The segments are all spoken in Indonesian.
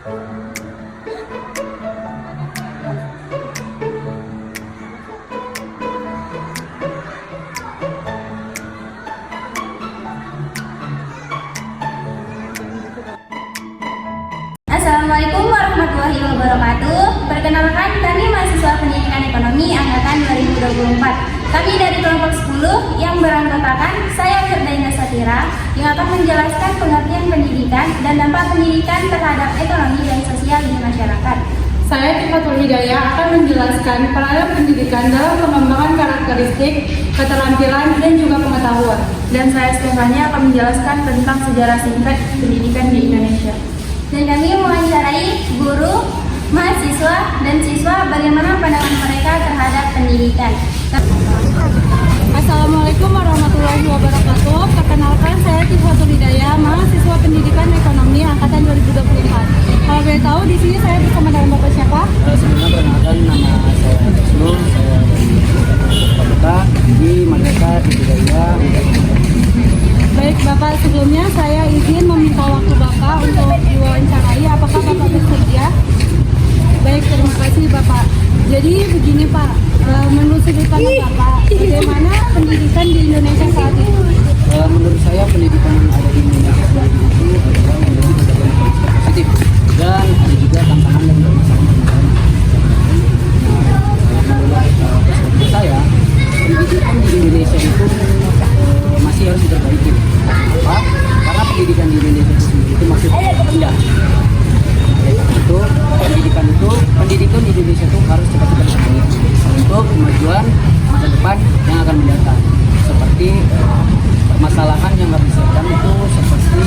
Assalamualaikum warahmatullahi wabarakatuh. Perkenalkan, kami mahasiswa Pendidikan Ekonomi angkatan 2024. Kami dari kelompok 10 yang beranggotakan saya Firdaina Satira yang akan menjelaskan pengertian pendidikan dan dampak pendidikan terhadap ekonomi dan sosial di masyarakat. Saya Tifatul Hidayah akan menjelaskan peranan pendidikan dalam pengembangan karakteristik, keterampilan, dan juga pengetahuan. Dan saya Stefania akan menjelaskan tentang sejarah singkat pendidikan di Indonesia. Dan kami mewawancarai guru, mahasiswa, dan siswa bagaimana pandangan mereka terhadap pendidikan. Assalamualaikum warahmatullahi wabarakatuh. Perkenalkan, saya Tifatul Hidayah, mahasiswa Pendidikan Ekonomi angkatan 2024. Kalau boleh tahu, di sini saya bersama dengan Bapak siapa? Sebelumnya perkenalkan, nama saya Wisnu, saya dari Kota di Madrasah Hidayah. Baik Bapak, sebelumnya saya izin meminta waktu Bapak untuk diwawancarai. Apakah Bapak bersedia? Baik, terima kasih Bapak. Jadi begini Pak, menurut sudut pandang Bapak, bagaimana pendidikan di Indonesia saat ini? Menurut saya pendidikan yang ada di Indonesia saat ini itu adalah memiliki berbagai macam positif dan ada juga tantangan dan permasalahan. Menurut perspektif saya, pendidikan di Indonesia itu masih harus diperbaiki. Kenapa? Karena pendidikan di Indonesia itu sendiri itu masih rendah. Pendidikan di Indonesia itu harus cepat diperbaiki untuk kemajuan masa depan yang akan mendatang. Seperti permasalahan yang harus diselesaikan itu seperti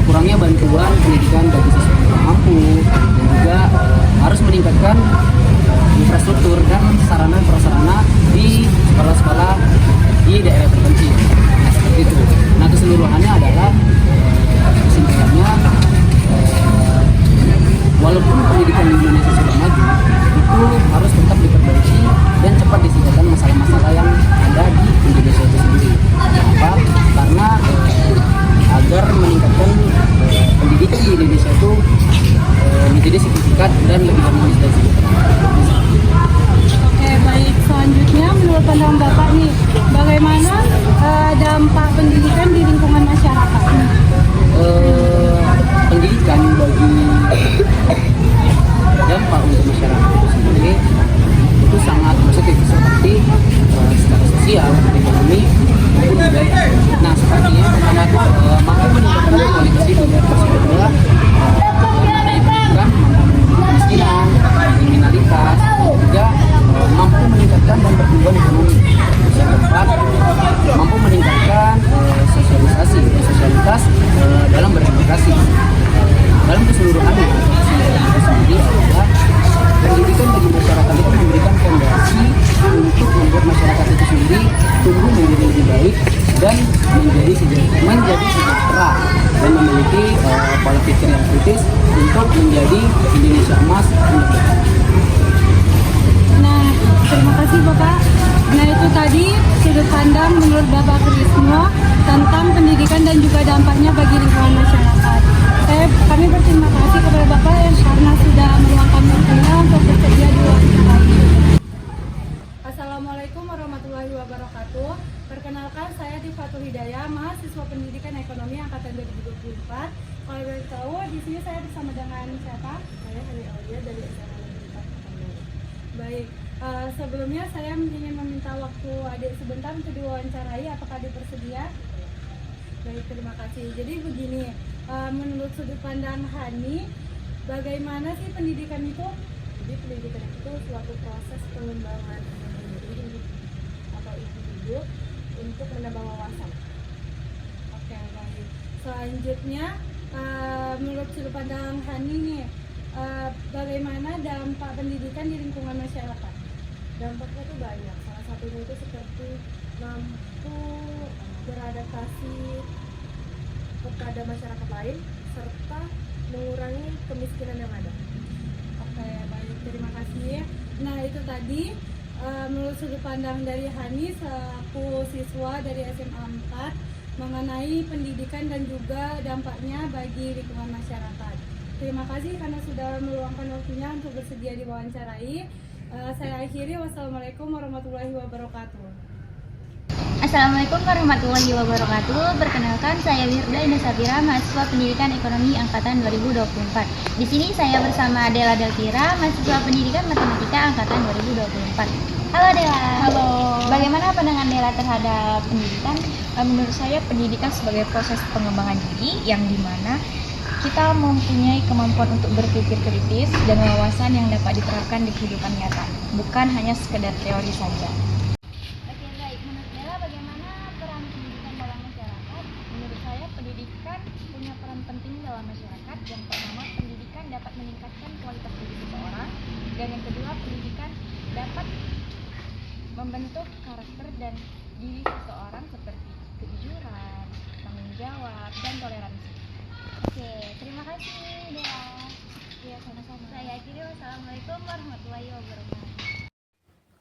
kurangnya bantuan pendidikan bagi siswa yang mampu, dan juga harus meningkatkan infrastruktur dan sarana prasarana di sekolah-sekolah di daerah terpencil. Nah, seperti itu. Nah, keseluruhannya adalah kesimpulannya, walaupun pendidikan di Indonesia sudah maju, itu harus tetap diperbaiki dan cepat diselesaikan masalah-masalah yang ada di Indonesia itu sendiri. Kenapa? Karena agar meningkatkan pendidikan di Indonesia itu menjadi signifikan dan lebih harmonis dari Oke, baik. Selanjutnya, menurut pandangan Bapak nih, bagaimana dampak pendidikan di lingkungan masyarakat? Pendidikan bagi dampak untuk masyarakat itu sendiri itu sangat positif, seperti secara sosial, ekonomi maupun budaya. Nah, sepertinya pertama itu mampu meningkatkan kualitas hidup, terus kedua meningkatkan kemiskinan, kriminalitas, juga mampu meningkatkan dan pertumbuhan ekonomi. Yang keempat, mampu meningkatkan sosialisasi dan sosialitas dalam berdemokrasi. Dalam keseluruhannya, itu sendiri adalah pendidikan bagi masyarakat itu memberikan fondasi untuk membuat masyarakat itu sendiri tumbuh menjadi lebih baik dan menjadi sejahtera dan memiliki pola pikir yang kritis untuk menjadi Indonesia emas. Nah, terima kasih Bapak. Nah, itu tadi sudut pandang menurut Bapak Krisno tentang pendidikan dan juga dampaknya bagi lingkungan masyarakat. Kami berterima kasih kepada Bapak yang karena sudah meluangkan waktunya untuk bersedia di wawancara ini. Assalamualaikum warahmatullahi wabarakatuh. Perkenalkan, saya Tifatul Hidayah, mahasiswa Pendidikan Ekonomi angkatan 2024. Kalau boleh tahu, di sini saya bersama dengan siapa? Saya Hani Aulia dari SMA Negeri 4 Pekanbaru. Baik, sebelumnya saya ingin meminta waktu adik sebentar untuk diwawancarai. Apakah adik bersedia? Baik, terima kasih. Jadi begini, menurut sudut pandang Hani, bagaimana sih pendidikan itu? Jadi pendidikan itu suatu proses pengembangan diri atau individu untuk menambah wawasan. Oke, baik. Selanjutnya, menurut sudut pandang Hani nih, bagaimana dampak pendidikan di lingkungan masyarakat? Dampaknya itu banyak. Salah satunya itu seperti mampu beradaptasi kepada masyarakat lain serta mengurangi kemiskinan yang ada. Oke, baik, terima kasih. Nah, itu tadi menurut sudut pandang dari Hani selaku siswa dari SMA 4 mengenai pendidikan dan juga dampaknya bagi lingkungan masyarakat. Terima kasih karena sudah meluangkan waktunya untuk bersedia diwawancarai. Saya akhiri, wassalamualaikum warahmatullahi wabarakatuh. Assalamualaikum warahmatullahi wabarakatuh. Perkenalkan, saya Wirda Indah Sabira, mahasiswa Pendidikan Ekonomi angkatan 2024. Di sini saya bersama Dela Delvira, mahasiswa Pendidikan Matematika angkatan 2024. Halo Dela. Halo. Bagaimana pandangan Dela terhadap pendidikan? Menurut saya pendidikan sebagai proses pengembangan diri yang dimana kita mempunyai kemampuan untuk berpikir kritis dan wawasan yang dapat diterapkan di kehidupan nyata, bukan hanya sekedar teori saja. Oke, baik. Menurut Dela, bagaimana peran pendidikan dalam masyarakat? Menurut saya pendidikan punya peran penting dalam masyarakat. Yang pertama, pendidikan dapat meningkatkan kualitas diri seseorang, dan yang kedua, pendidikan dapat membentuk karakter dan diri seseorang seperti kejujuran, tanggung jawab, dan toleransi. Oke, terima kasih Dela. Ya, sama-sama. Saya akhiri, wassalamualaikum warahmatullahi wabarakatuh.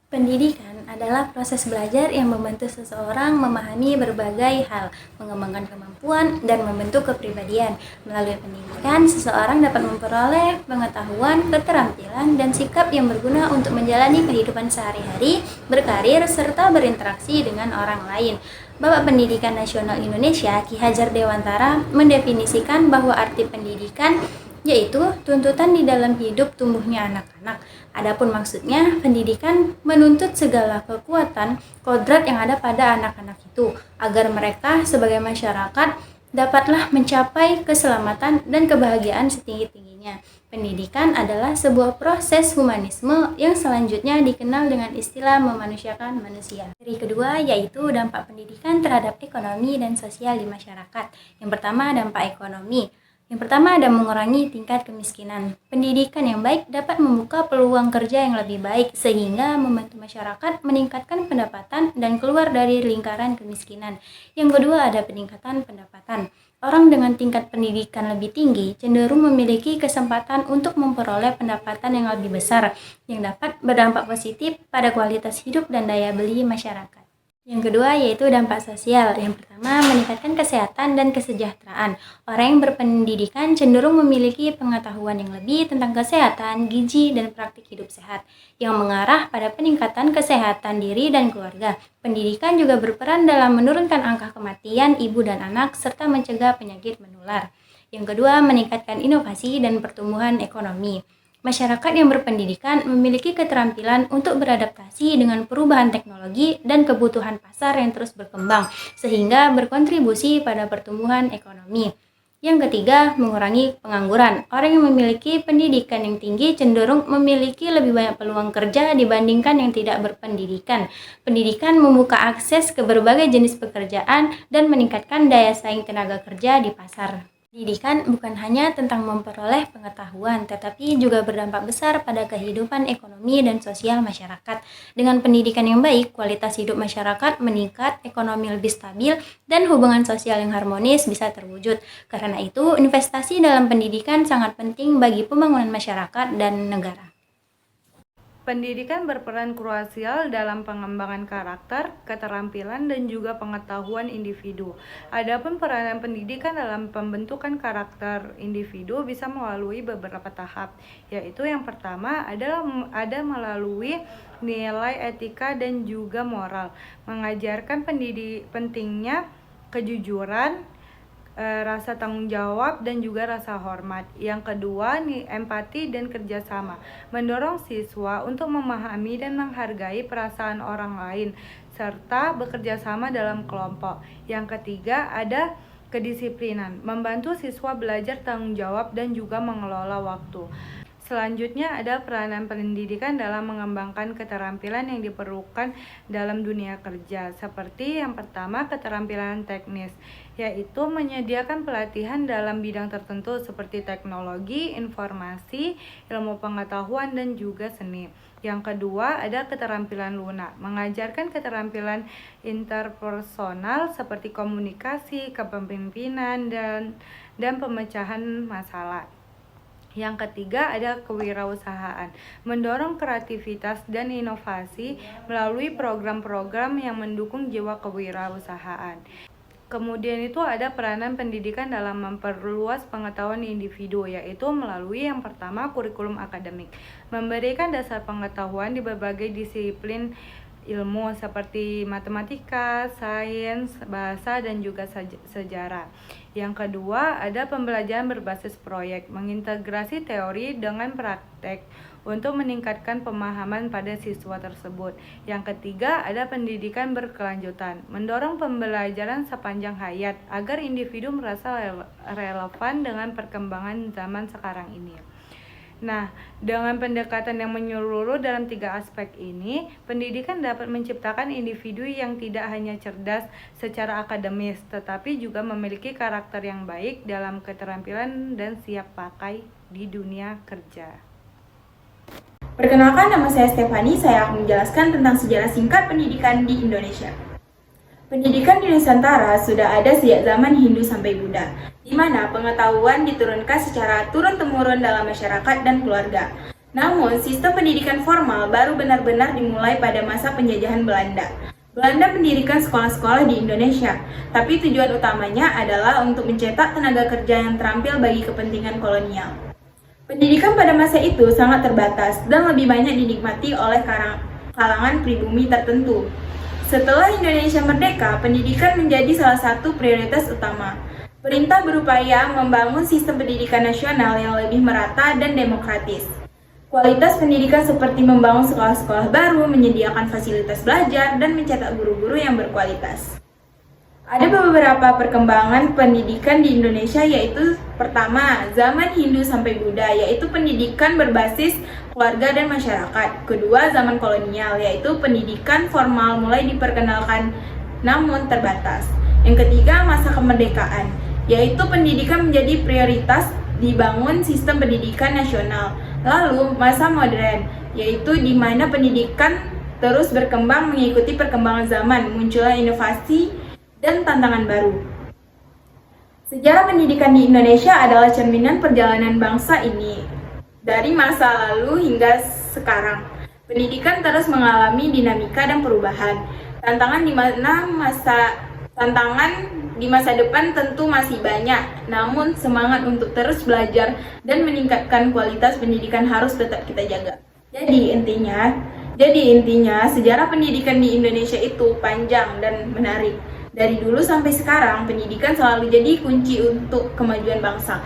Pendidikan adalah proses belajar yang membantu seseorang memahami berbagai hal, mengembangkan kemampuan, dan membentuk kepribadian. Melalui pendidikan, seseorang dapat memperoleh pengetahuan, keterampilan, dan sikap yang berguna untuk menjalani kehidupan sehari-hari, berkarir, serta berinteraksi dengan orang lain. Bapak Pendidikan Nasional Indonesia, Ki Hajar Dewantara, mendefinisikan bahwa arti pendidikan yaitu tuntutan di dalam hidup tumbuhnya anak-anak. Adapun maksudnya, pendidikan menuntut segala kekuatan, kodrat yang ada pada anak-anak itu, agar mereka sebagai masyarakat dapatlah mencapai keselamatan dan kebahagiaan setinggi-tingginya. Pendidikan adalah sebuah proses humanisme yang selanjutnya dikenal dengan istilah memanusiakan manusia. Dari kedua yaitu dampak pendidikan terhadap ekonomi dan sosial di masyarakat. Yang pertama, dampak ekonomi. Yang pertama ada mengurangi tingkat kemiskinan. Pendidikan yang baik dapat membuka peluang kerja yang lebih baik sehingga membantu masyarakat meningkatkan pendapatan dan keluar dari lingkaran kemiskinan. Yang kedua ada peningkatan pendapatan. Orang dengan tingkat pendidikan lebih tinggi cenderung memiliki kesempatan untuk memperoleh pendapatan yang lebih besar yang dapat berdampak positif pada kualitas hidup dan daya beli masyarakat. Yang kedua yaitu dampak sosial. Yang pertama, meningkatkan kesehatan dan kesejahteraan. Orang yang berpendidikan cenderung memiliki pengetahuan yang lebih tentang kesehatan, gizi, dan praktik hidup sehat, yang mengarah pada peningkatan kesehatan diri dan keluarga. Pendidikan juga berperan dalam menurunkan angka kematian ibu dan anak, serta mencegah penyakit menular. Yang kedua, meningkatkan inovasi dan pertumbuhan ekonomi. Masyarakat yang berpendidikan memiliki keterampilan untuk beradaptasi dengan perubahan teknologi dan kebutuhan pasar yang terus berkembang, sehingga berkontribusi pada pertumbuhan ekonomi. Yang ketiga, mengurangi pengangguran. Orang yang memiliki pendidikan yang tinggi cenderung memiliki lebih banyak peluang kerja dibandingkan yang tidak berpendidikan. Pendidikan membuka akses ke berbagai jenis pekerjaan dan meningkatkan daya saing tenaga kerja di pasar. Pendidikan bukan hanya tentang memperoleh pengetahuan, tetapi juga berdampak besar pada kehidupan ekonomi dan sosial masyarakat. Dengan pendidikan yang baik, kualitas hidup masyarakat meningkat, ekonomi lebih stabil, dan hubungan sosial yang harmonis bisa terwujud. Karena itu, investasi dalam pendidikan sangat penting bagi pembangunan masyarakat dan negara. Pendidikan berperan krusial dalam pengembangan karakter, keterampilan, dan juga pengetahuan individu. Adapun peranan pendidikan dalam pembentukan karakter individu bisa melalui beberapa tahap, yaitu yang pertama ada melalui nilai etika dan juga moral, mengajarkan pentingnya kejujuran, rasa tanggung jawab, dan juga rasa hormat. Yang kedua, empati dan kerjasama, mendorong siswa untuk memahami dan menghargai perasaan orang lain, serta bekerja sama dalam kelompok. Yang ketiga, ada kedisiplinan, membantu siswa belajar tanggung jawab dan juga mengelola waktu. Selanjutnya ada peranan pendidikan dalam mengembangkan keterampilan yang diperlukan dalam dunia kerja. Seperti yang pertama, keterampilan teknis, yaitu menyediakan pelatihan dalam bidang tertentu seperti teknologi, informasi, ilmu pengetahuan, dan juga seni. Yang kedua, ada keterampilan lunak, mengajarkan keterampilan interpersonal seperti komunikasi, kepemimpinan, dan pemecahan masalah. Yang ketiga ada kewirausahaan, mendorong kreativitas dan inovasi melalui program-program yang mendukung jiwa kewirausahaan. Kemudian itu ada peranan pendidikan dalam memperluas pengetahuan individu, yaitu melalui yang pertama kurikulum akademik, memberikan dasar pengetahuan di berbagai disiplin ilmu seperti matematika, sains, bahasa, dan juga sejarah. Yang kedua, ada pembelajaran berbasis proyek, mengintegrasi teori dengan praktek untuk meningkatkan pemahaman pada siswa tersebut. Yang ketiga, ada pendidikan berkelanjutan, mendorong pembelajaran sepanjang hayat agar individu merasa relevan dengan perkembangan zaman sekarang ini. Nah, dengan pendekatan yang menyeluruh dalam 3 aspek ini, pendidikan dapat menciptakan individu yang tidak hanya cerdas secara akademis, tetapi juga memiliki karakter yang baik dalam keterampilan dan siap pakai di dunia kerja. Perkenalkan, nama saya Stefani. Saya akan menjelaskan tentang sejarah singkat pendidikan di Indonesia. Pendidikan di Nusantara sudah ada sejak zaman Hindu sampai Buddha, di mana pengetahuan diturunkan secara turun-temurun dalam masyarakat dan keluarga. Namun, sistem pendidikan formal baru benar-benar dimulai pada masa penjajahan Belanda. Belanda mendirikan sekolah-sekolah di Indonesia, tapi tujuan utamanya adalah untuk mencetak tenaga kerja yang terampil bagi kepentingan kolonial. Pendidikan pada masa itu sangat terbatas dan lebih banyak dinikmati oleh kalangan pribumi tertentu. Setelah Indonesia merdeka, pendidikan menjadi salah satu prioritas utama. Pemerintah berupaya membangun sistem pendidikan nasional yang lebih merata dan demokratis. Kualitas pendidikan seperti membangun sekolah-sekolah baru, menyediakan fasilitas belajar, dan mencetak guru-guru yang berkualitas. Ada beberapa perkembangan pendidikan di Indonesia, yaitu pertama, zaman Hindu sampai Buddha, yaitu pendidikan berbasis keluarga dan masyarakat. Kedua, zaman kolonial, yaitu pendidikan formal mulai diperkenalkan namun terbatas. Yang ketiga, masa kemerdekaan, yaitu pendidikan menjadi prioritas, dibangun sistem pendidikan nasional. Lalu, masa modern, yaitu di mana pendidikan terus berkembang mengikuti perkembangan zaman, munculnya inovasi dan tantangan baru. Sejarah pendidikan di Indonesia adalah cerminan perjalanan bangsa ini dari masa lalu hingga sekarang. Pendidikan terus mengalami dinamika dan perubahan. Tantangan di masa depan tentu masih banyak, namun semangat untuk terus belajar dan meningkatkan kualitas pendidikan harus tetap kita jaga. Jadi intinya sejarah pendidikan di Indonesia itu panjang dan menarik. Dari dulu sampai sekarang, pendidikan selalu jadi kunci untuk kemajuan bangsa.